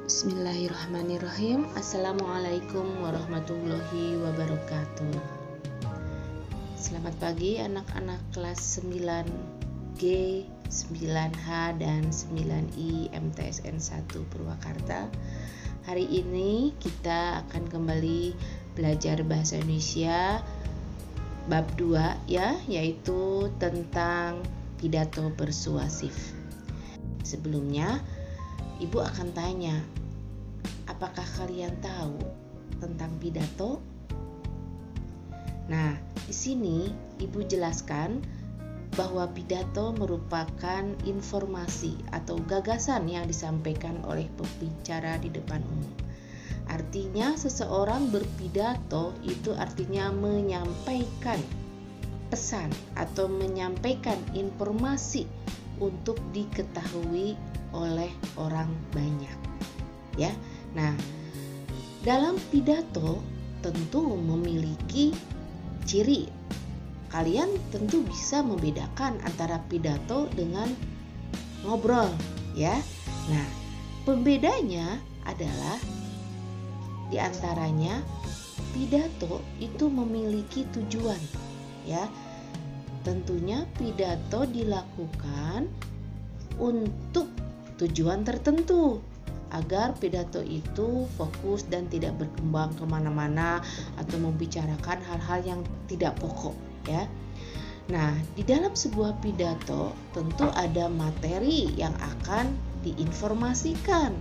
Bismillahirrahmanirrahim. Assalamualaikum warahmatullahi wabarakatuh. Selamat pagi anak-anak kelas 9G, 9H, dan 9I MTSN 1 Purwakarta. Hari ini kita akan kembali belajar bahasa Indonesia bab 2 ya, yaitu tentang pidato persuasif. Sebelumnya Ibu akan tanya, apakah kalian tahu tentang pidato? Nah, di sini Ibu jelaskan bahwa pidato merupakan informasi atau gagasan yang disampaikan oleh pembicara di depan umum. Artinya seseorang berpidato itu artinya menyampaikan pesan atau menyampaikan informasi untuk diketahui oleh orang banyak. Ya. Nah, dalam pidato tentu memiliki ciri. Kalian tentu bisa membedakan antara pidato dengan ngobrol, ya. Nah, pembedanya adalah di antaranya pidato itu memiliki tujuan, ya. Tentunya pidato dilakukan untuk tujuan tertentu agar pidato itu fokus dan tidak berkembang kemana-mana atau membicarakan hal-hal yang tidak pokok, ya. Nah, di dalam sebuah pidato tentu ada materi yang akan diinformasikan,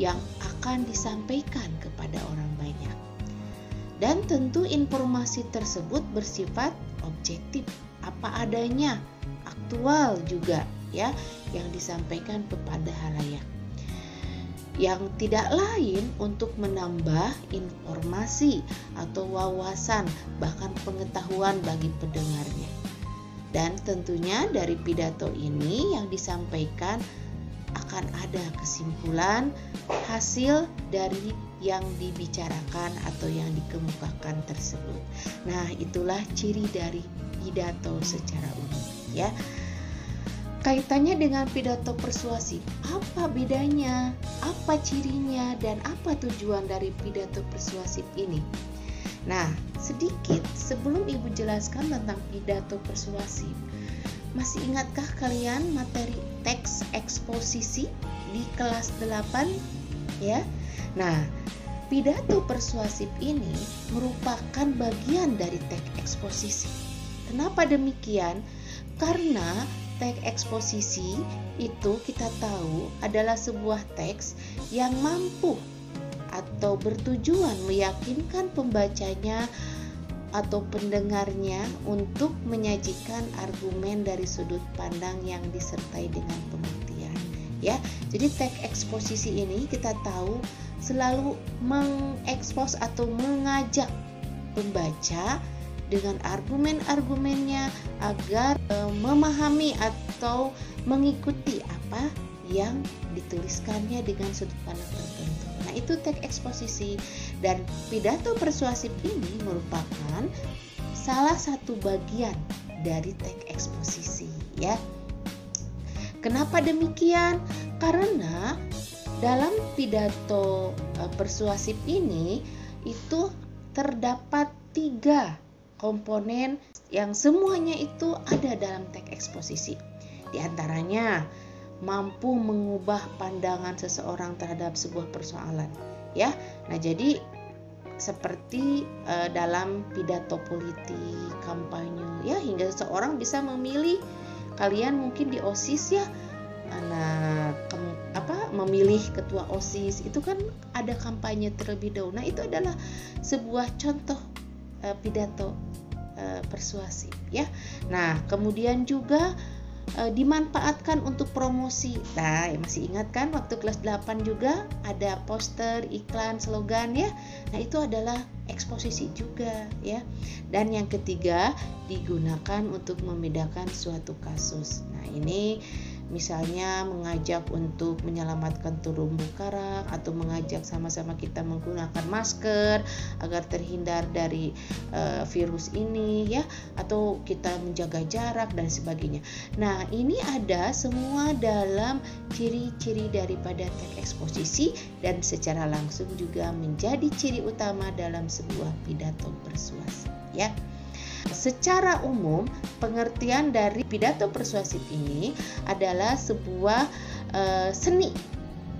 yang akan disampaikan kepada orang banyak. Dan tentu informasi tersebut bersifat objektif, apa adanya, aktual juga, ya, yang disampaikan kepada halayak, yang tidak lain untuk menambah informasi atau wawasan bahkan pengetahuan bagi pendengarnya. Dan tentunya dari pidato ini yang disampaikan akan ada kesimpulan hasil dari yang dibicarakan atau yang dikemukakan tersebut. Nah, itulah ciri dari pidato secara umum, ya. Kaitannya dengan pidato persuasif, apa bedanya, apa cirinya, dan apa tujuan dari pidato persuasif ini? Nah, sedikit sebelum Ibu jelaskan tentang pidato persuasif, masih ingatkah kalian materi teks eksposisi di kelas 8? Ya. Nah, pidato persuasif ini merupakan bagian dari teks eksposisi. Kenapa demikian? Karena teks eksposisi itu kita tahu adalah sebuah teks yang mampu atau bertujuan meyakinkan pembacanya atau pendengarnya untuk menyajikan argumen dari sudut pandang yang disertai dengan pengertian, ya. Jadi teks eksposisi ini kita tahu selalu mengekspos atau mengajak pembaca dengan argumen-argumennya agar memahami atau mengikuti apa yang dituliskannya dengan sudut pandang tertentu. Nah, itu teks eksposisi, dan pidato persuasif ini merupakan salah satu bagian dari teks eksposisi, ya. Kenapa demikian? Karena dalam pidato persuasif ini itu terdapat 3 komponen yang semuanya itu ada dalam teks eksposisi. Di antaranya mampu mengubah pandangan seseorang terhadap sebuah persoalan, ya. Nah, jadi seperti dalam pidato politik, kampanye, ya, hingga seseorang bisa memilih, kalian mungkin di OSIS, ya, memilih ketua OSIS itu kan ada kampanye terlebih dahulu. Nah, itu adalah sebuah contoh pidato persuasif, ya. Nah, kemudian juga dimanfaatkan untuk promosi. Nah, masih ingat kan waktu kelas 8 juga ada poster, iklan, slogan, ya. Nah, itu adalah eksposisi juga, ya. Dan yang ketiga, digunakan untuk membedakan suatu kasus. Nah, ini misalnya mengajak untuk menyelamatkan terumbu karang, atau mengajak sama-sama kita menggunakan masker agar terhindar dari virus ini ya, atau kita menjaga jarak dan sebagainya. Nah, ini ada semua dalam ciri-ciri daripada teks eksposisi dan secara langsung juga menjadi ciri utama dalam sebuah pidato persuasif ya. Secara umum, pengertian dari pidato persuasif ini adalah sebuah seni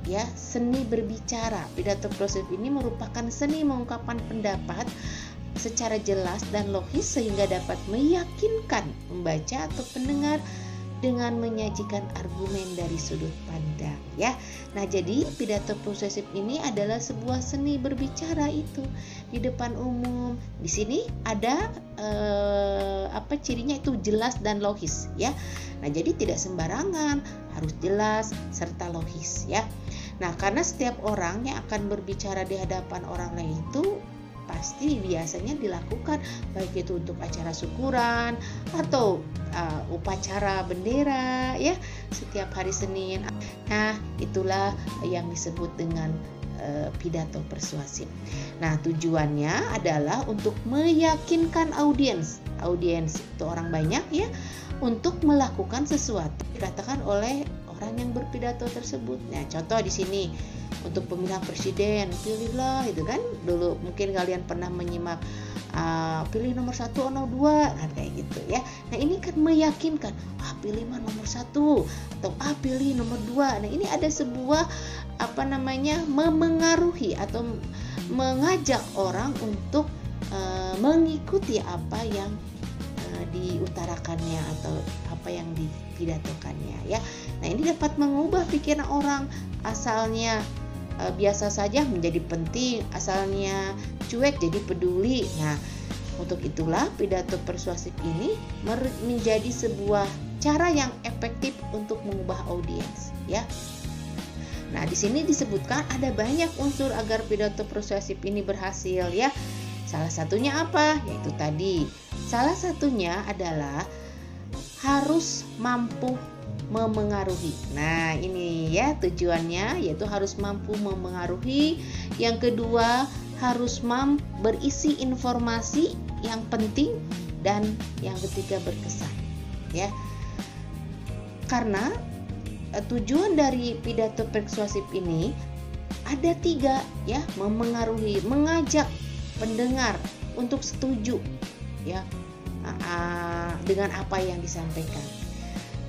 ya, seni berbicara. Pidato persuasif ini merupakan seni mengungkapkan pendapat secara jelas dan logis sehingga dapat meyakinkan pembaca atau pendengar dengan menyajikan argumen dari sudut pandang ya. Nah, jadi pidato persuasif ini adalah sebuah seni berbicara itu di depan umum. Di sini ada cirinya itu jelas dan logis ya. Nah, jadi tidak sembarangan, harus jelas serta logis ya. Nah, karena setiap orang yang akan berbicara di hadapan orang lain itu pasti biasanya dilakukan, baik itu untuk acara syukuran atau upacara bendera ya, setiap hari Senin. Nah, itulah yang disebut dengan pidato persuasif. Nah, tujuannya adalah untuk meyakinkan audiens itu orang banyak ya, untuk melakukan sesuatu dikatakan oleh orang yang berpidato tersebut. Nah, contoh di sini untuk pemilihan presiden, pilihlah itu kan, dulu mungkin kalian pernah menyimak pilih nomor 1 atau 2, nah kayak gitu ya. Nah, ini kan meyakinkan, pilih nomor 1 atau pilih nomor 2. Nah, ini ada sebuah memengaruhi atau mengajak orang untuk mengikuti apa yang diutarakannya atau apa yang dipidatokannya ya. Nah, ini dapat mengubah pikiran orang asalnya biasa saja menjadi penting, asalnya cuek jadi peduli. Nah, untuk itulah pidato persuasif ini menjadi sebuah cara yang efektif untuk mengubah audiens ya. Nah, di sini disebutkan ada banyak unsur agar pidato persuasif ini berhasil ya. Salah satunya apa? Yaitu tadi. Salah satunya adalah harus mampu memengaruhi. Nah, ini ya tujuannya, yaitu harus mampu memengaruhi. Yang kedua, harus mampu berisi informasi yang penting, dan yang ketiga berkesan ya. Karena tujuan dari pidato persuasif ini ada 3 ya, memengaruhi, mengajak pendengar untuk setuju ya dengan apa yang disampaikan.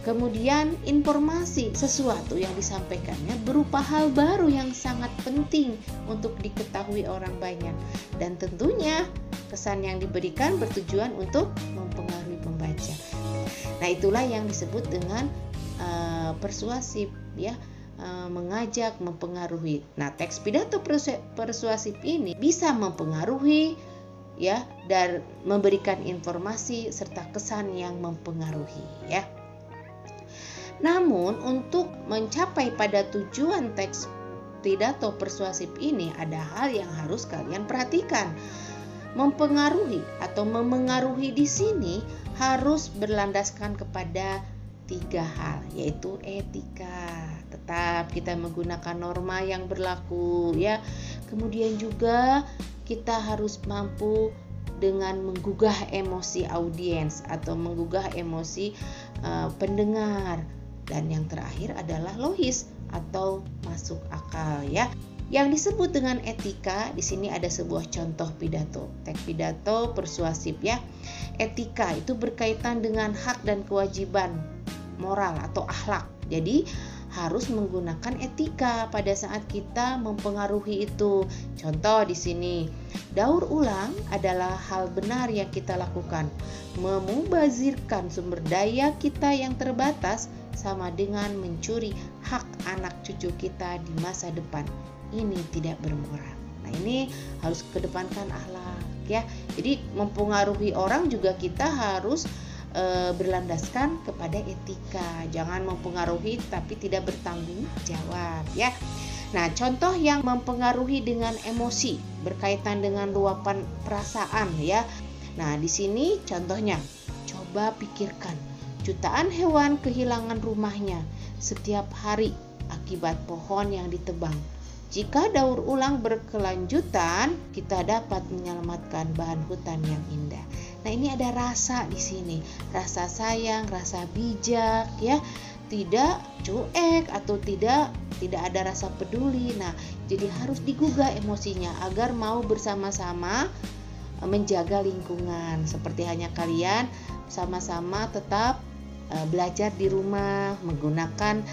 Kemudian informasi sesuatu yang disampaikannya berupa hal baru yang sangat penting untuk diketahui orang banyak, dan tentunya kesan yang diberikan bertujuan untuk mempengaruhi pembaca. Nah, itulah yang disebut dengan persuasif ya, mengajak, mempengaruhi. Nah, teks pidato persuasif ini bisa mempengaruhi ya, dan memberikan informasi serta kesan yang mempengaruhi ya. Namun, untuk mencapai pada tujuan teks pidato persuasif ini ada hal yang harus kalian perhatikan. Mempengaruhi atau memengaruhi di sini harus berlandaskan kepada 3 hal, yaitu etika. Tetap kita menggunakan norma yang berlaku ya. Kemudian juga kita harus mampu dengan menggugah emosi audiens atau menggugah emosi pendengar. Dan yang terakhir adalah logis atau masuk akal ya. Yang disebut dengan etika, di sini ada sebuah contoh pidato, teks pidato persuasif ya. Etika itu berkaitan dengan hak dan kewajiban moral atau akhlak. Jadi harus menggunakan etika pada saat kita mempengaruhi itu. Contoh di sini, daur ulang adalah hal benar yang kita lakukan. Memubazirkan sumber daya kita yang terbatas sama dengan mencuri hak anak cucu kita di masa depan. Ini tidak bermoral. Nah, ini harus kedepankan akhlak ya. Jadi mempengaruhi orang juga kita harus berlandaskan kepada etika. Jangan mempengaruhi tapi tidak bertanggung jawab ya. Nah, contoh yang mempengaruhi dengan emosi berkaitan dengan luapan perasaan ya. Nah, di sini contohnya, coba pikirkan, jutaan hewan kehilangan rumahnya setiap hari akibat pohon yang ditebang. Jika daur ulang berkelanjutan, kita dapat menyelamatkan bahan hutan yang indah. Nah, ini ada rasa di sini, rasa sayang, rasa bijak, ya, tidak cuek atau tidak ada rasa peduli. Nah, jadi harus digugah emosinya agar mau bersama-sama menjaga lingkungan. Seperti hanya kalian sama-sama tetap belajar di rumah, menggunakan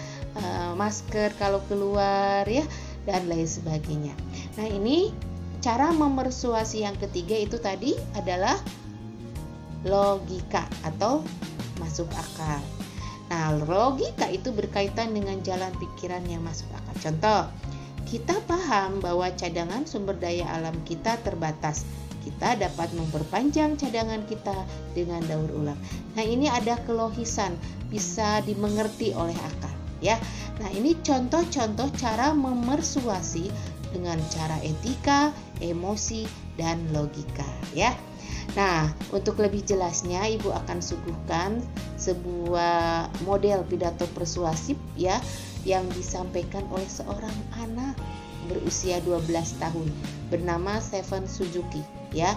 masker kalau keluar, ya, dan lain sebagainya. Nah, ini cara memersuasi yang ketiga itu tadi adalah logika atau masuk akal. Nah, logika itu berkaitan dengan jalan pikiran yang masuk akal. Contoh, kita paham bahwa cadangan sumber daya alam kita terbatas. Kita dapat memperpanjang cadangan kita dengan daur ulang. Nah, ini ada kelogisan, bisa dimengerti oleh akal, ya. Nah, ini contoh-contoh cara memersuasi dengan cara etika, emosi, dan logika, ya. Nah, untuk lebih jelasnya Ibu akan suguhkan sebuah model pidato persuasif, ya, yang disampaikan oleh seorang anak berusia 12 tahun bernama Seven Suzuki, ya.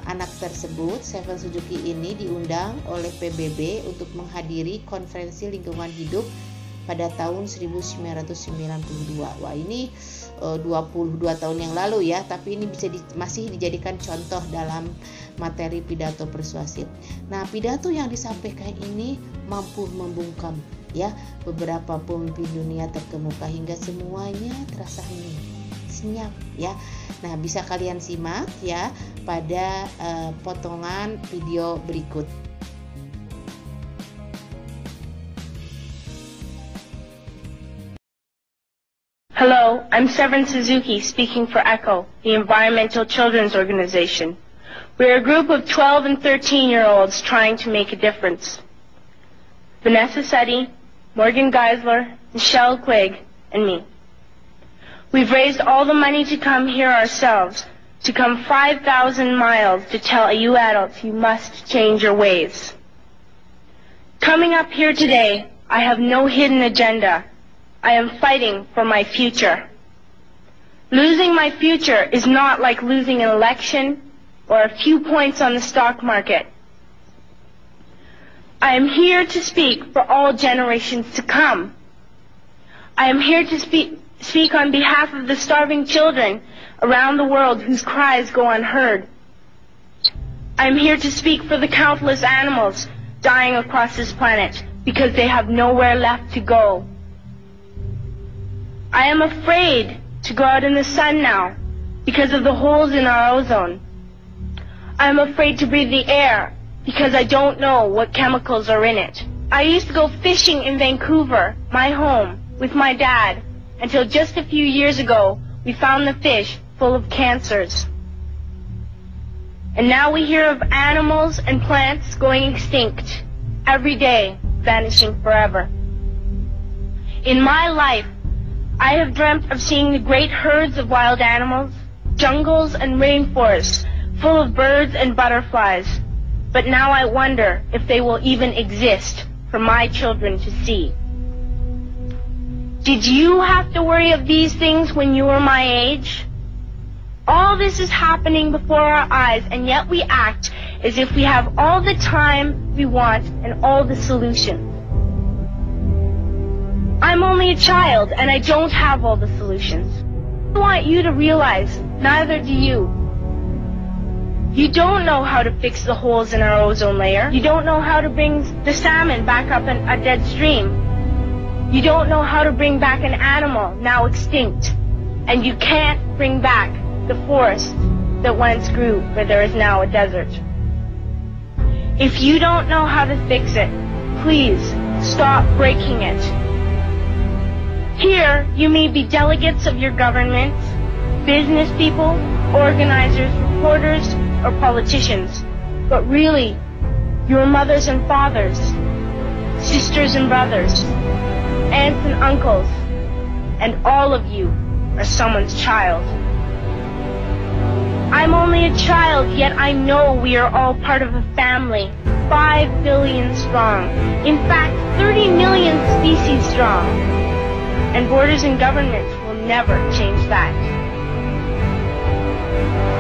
Anak tersebut, Seven Suzuki ini diundang oleh PBB untuk menghadiri konferensi lingkungan hidup pada tahun 1992. Wah, ini 22 tahun yang lalu, ya, tapi ini masih dijadikan contoh dalam materi pidato persuasif. Nah, pidato yang disampaikan ini mampu membungkam, ya, beberapa pemimpin dunia terkemuka hingga semuanya terasa senyap, ya. Nah, bisa kalian simak, ya, pada potongan video berikut. Hello, I'm Seven Suzuki speaking for ECHO, the Environmental Children's Organization. We're a group of 12 and 13-year-olds trying to make a difference. Vanessa Setti, Morgan Geisler, Michelle Quigg, and me. We've raised all the money to come here ourselves, to come 5,000 miles to tell you adults you must change your ways. Coming up here today, I have no hidden agenda. I am fighting for my future. Losing my future is not like losing an election or a few points on the stock market. I am here to speak for all generations to come. I am here to speak on behalf of the starving children around the world whose cries go unheard. I am here to speak for the countless animals dying across this planet because they have nowhere left to go. I am afraid to go out in the sun now because of the holes in our ozone. I am afraid to breathe the air because I don't know what chemicals are in it. I used to go fishing in Vancouver, my home, with my dad, until just a few years ago we found the fish full of cancers. And now we hear of animals and plants going extinct, every day vanishing forever. In my life, I have dreamt of seeing the great herds of wild animals, jungles and rainforests full of birds and butterflies. But now I wonder if they will even exist for my children to see. Did you have to worry of these things when you were my age? All this is happening before our eyes, and yet we act as if we have all the time we want and all the solutions. I'm only a child, and I don't have all the solutions. I want you to realize, neither do you. You don't know how to fix the holes in our ozone layer. You don't know how to bring the salmon back up in a dead stream. You don't know how to bring back an animal now extinct. And you can't bring back the forest that once grew where there is now a desert. If you don't know how to fix it, please stop breaking it. Here, you may be delegates of your government, business people, organizers, reporters, or politicians, but really, your mothers and fathers, sisters and brothers, aunts and uncles, and all of you are someone's child. I'm only a child, yet I know we are all part of a family. 5 billion strong. In fact, 30 million species strong. And borders and governments will never change that.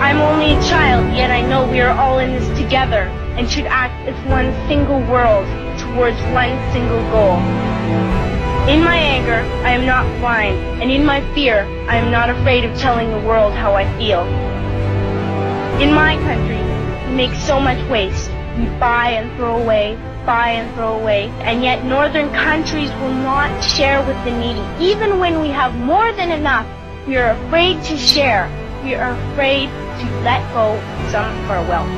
I'm only a child, yet I know we are all in this together and should act as one single world towards one single goal. In my anger, I am not blind, and in my fear, I am not afraid of telling the world how I feel. In my country, we make so much waste. We buy and throw away, and yet northern countries will not share with the needy. Even when we have more than enough, we are afraid to share. We are afraid to let go some of our wealth.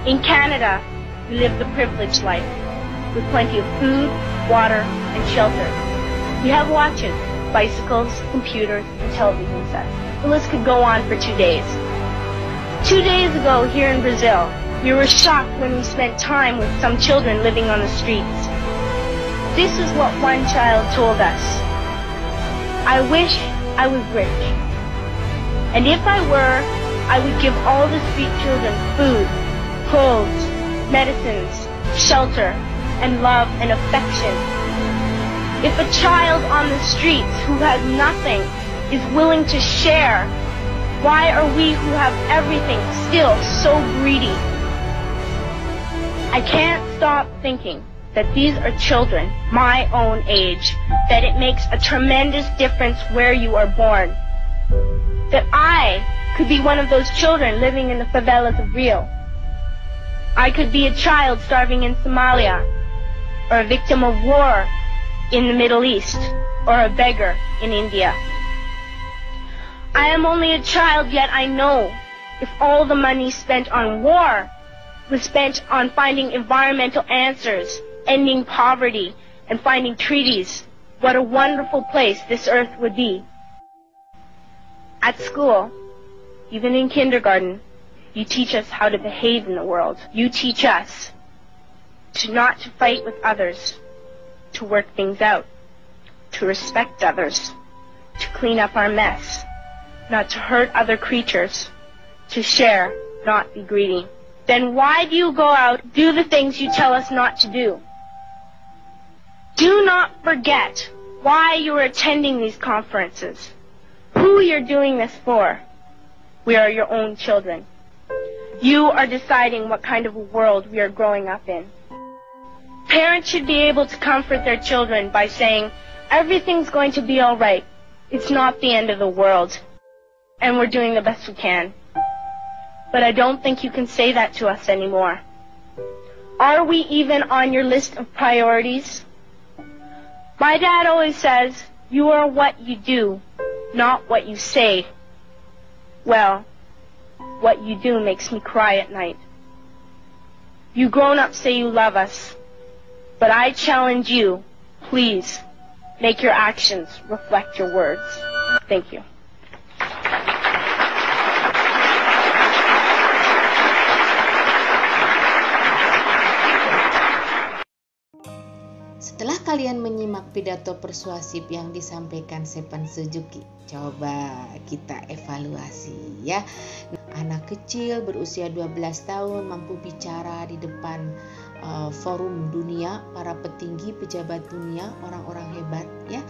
In Canada, we live the privileged life, with plenty of food, water, and shelter. We have watches, bicycles, computers, and television sets. The list could go on for 2 days. 2 days ago, here in Brazil, we were shocked when we spent time with some children living on the streets. This is what one child told us. I wish I was rich. And if I were, I would give all the street children food, clothes, medicines, shelter, and love and affection. If a child on the streets who has nothing is willing to share, why are we who have everything still so greedy? I can't stop thinking that these are children my own age, that it makes a tremendous difference where you are born. That I could be one of those children living in the favelas of Rio. I could be a child starving in Somalia, or a victim of war in the Middle East, or a beggar in India. I am only a child, yet I know if all the money spent on war was spent on finding environmental answers, ending poverty, and finding treaties, what a wonderful place this earth would be. At school, even in kindergarten, you teach us how to behave in the world. You teach us not to fight with others, to work things out, to respect others, to clean up our mess, not to hurt other creatures, to share, not be greedy. Then why do you go out, do the things you tell us not to do? Do not forget why you are attending these conferences, who you're doing this for. We are your own children. You are deciding what kind of a world we are growing up in. Parents should be able to comfort their children by saying, everything's going to be all right. It's not the end of the world. And we're doing the best we can. But I don't think you can say that to us anymore. Are we even on your list of priorities? My dad always says, you are what you do, not what you say. Well, what you do makes me cry at night. You grown-ups say you love us, but I challenge you, please, make your actions reflect your words. Thank you. Setelah kalian menyimak pidato persuasif yang disampaikan Stefan Suzuki, coba kita evaluasi ya. Anak kecil berusia 12 tahun mampu bicara di depan forum dunia, para petinggi, pejabat dunia, orang-orang hebat ya.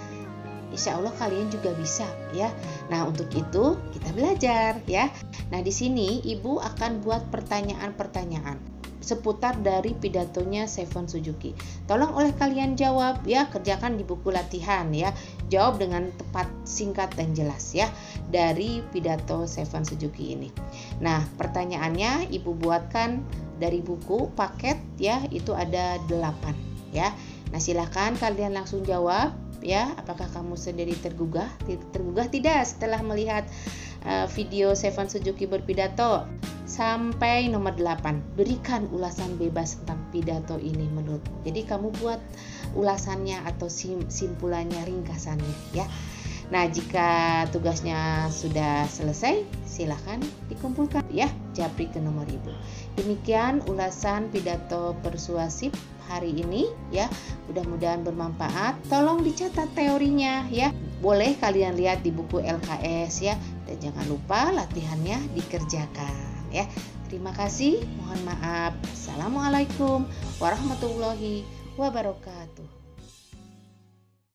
Insya Allah kalian juga bisa ya. Nah, untuk itu kita belajar ya. Nah, di sini Ibu akan buat pertanyaan-pertanyaan seputar dari pidatonya Stefan Suzuki. Tolong oleh kalian jawab ya, kerjakan di buku latihan ya. Jawab dengan tepat, singkat dan jelas ya dari pidato Stefan Suzuki ini. Nah, pertanyaannya Ibu buatkan dari buku paket ya, itu ada 8 ya. Nah, silahkan kalian langsung jawab ya. Apakah kamu sendiri tergugah? Tergugah tidak setelah melihat video Stefan Suzuki berpidato? Sampai nomor 8, berikan ulasan bebas tentang pidato ini menurut. Jadi kamu buat ulasannya atau simpulannya, ringkasannya ya. Nah, jika tugasnya sudah selesai, silahkan dikumpulkan ya, japri ke nomor Ibu. Demikian ulasan pidato persuasif hari ini ya. Mudah-mudahan bermanfaat. Tolong dicatat teorinya ya. Boleh kalian lihat di buku LKS ya. Dan jangan lupa latihannya dikerjakan. ya. Terima kasih, mohon maaf. Assalamualaikum warahmatullahi wabarakatuh.